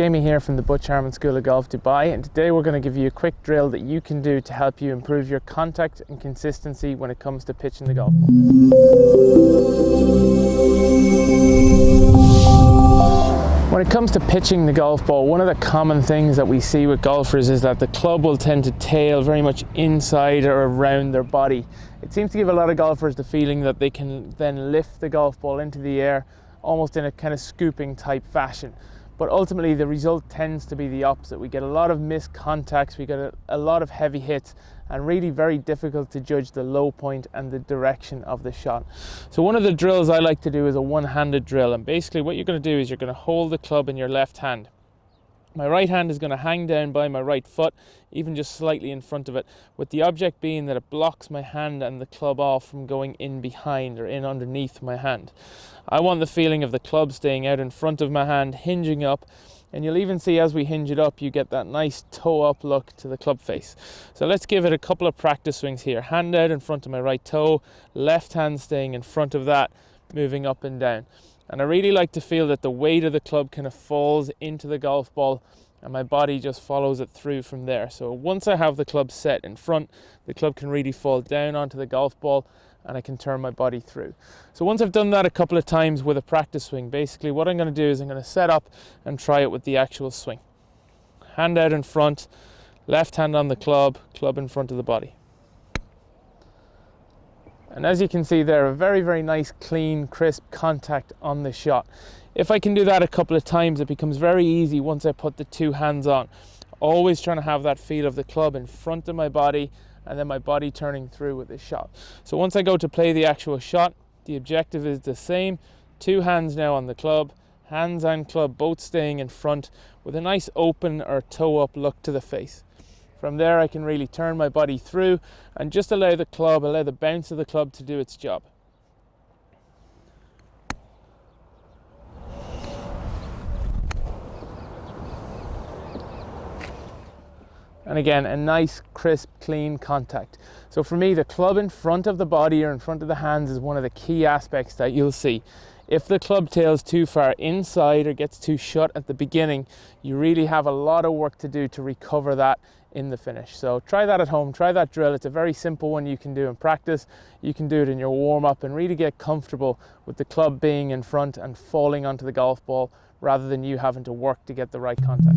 Jamie here from the Butch, Harmon School of Golf Dubai, and today we're going to give you a quick drill that you can do to help you improve your contact and consistency when it comes to pitching the golf ball. When it comes to pitching the golf ball, one of the common things that we see with golfers is that the club will tend to tail very much inside or around their body. It seems to give a lot of golfers the feeling that they can then lift the golf ball into the air almost in a kind of scooping type fashion. But ultimately the result tends to be the opposite. We get a lot of missed contacts, we get a lot of heavy hits, and really very difficult to judge the low point and the direction of the shot. So one of the drills I like to do is a one-handed drill, and basically what you're going to do is you're going to hold the club in your left hand. My right hand is going to hang down by my right foot, even just slightly in front of it, with the object being that it blocks my hand and the club off from going in behind or in underneath my hand. I want the feeling of the club staying out in front of my hand, hinging up, and you'll even see as we hinge it up, you get that nice toe up look to the club face. So let's give it a couple of practice swings here. Hand out in front of my right toe, left hand staying in front of that, moving up and down. And I really like to feel that the weight of the club kind of falls into the golf ball and my body just follows it through from there. So once I have the club set in front, the club can really fall down onto the golf ball and I can turn my body through. So once I've done that a couple of times with a practice swing, basically what I'm going to do is I'm going to set up and try it with the actual swing. Hand out in front, left hand on the club, club in front of the body. And as you can see there, a very, very nice, clean, crisp contact on the shot. If I can do that a couple of times, it becomes very easy once I put the two hands on. Always trying to have that feel of the club in front of my body and then my body turning through with the shot. So once I go to play the actual shot, the objective is the same. Two hands now on the club, hands and club both staying in front with a nice open or toe up look to the face. From there I can really turn my body through and just allow the bounce of the club to do its job. And again, a nice, crisp, clean contact. So for me, the club in front of the body or in front of the hands is one of the key aspects that you'll see. If the club tails too far inside or gets too shut at the beginning, you really have a lot of work to do to recover that in the finish. So try that at home, try that drill. It's a very simple one you can do in practice. You can do it in your warm-up and really get comfortable with the club being in front and falling onto the golf ball rather than you having to work to get the right contact.